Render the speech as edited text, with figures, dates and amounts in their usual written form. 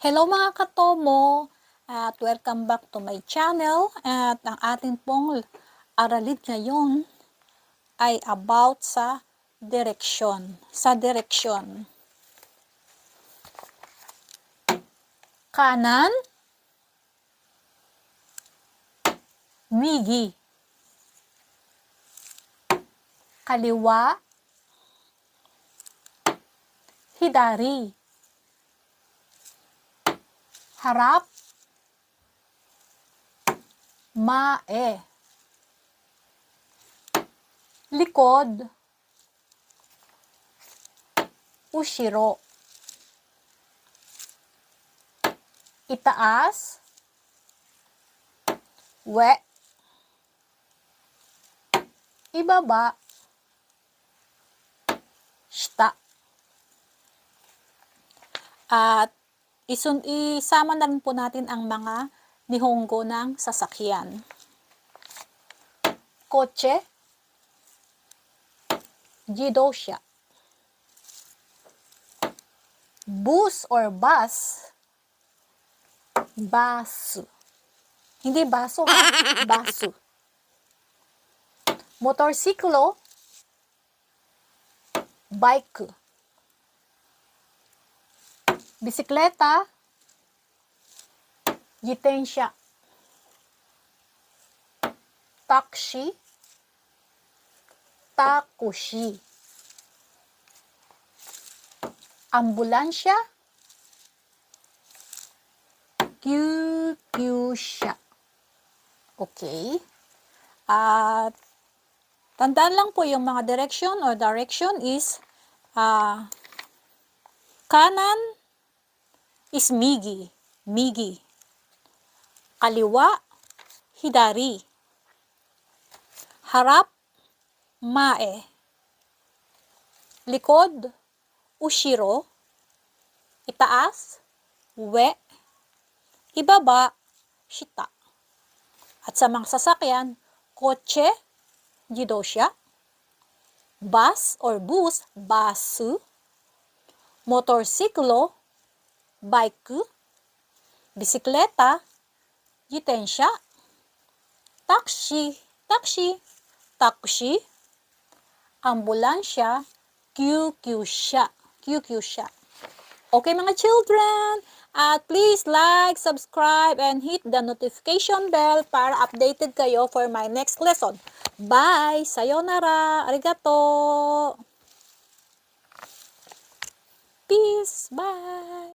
Hello mga katomo at welcome back to my channel at ang ating pong aralin ngayon ay about sa direksyon. Kanan, migi. Kaliwa, hidari. Harap, mae. Likod, ushiro. Itaas, we. Ibaba, shita. At isama na rin po natin ang mga Nihongo ng sasakyan. Kotse, jidosha. Bus or bus, basu. Hindi baso ha, basu. Motorsiklo, bike. Bisikleta, jitensya. Taxi, takushi. Ambulansya, kyukyusha. Okay. At tandaan lang po yung mga direction is kanan is migi. Kaliwa, hidari. Harap, mae. Likod, ushiro. Itaas, we. Ibaba, shita. At sa mga sasakyan, kotse, jidosha. Bus or bus, basu. Motorsiklo, bike. Bisikleta, jitensya. Taxi. Ambulansya, kyukyusha. Okay mga children, please like, subscribe, and hit the notification bell para updated kayo for my next lesson. Bye! Sayonara! Arigato! Peace! Bye!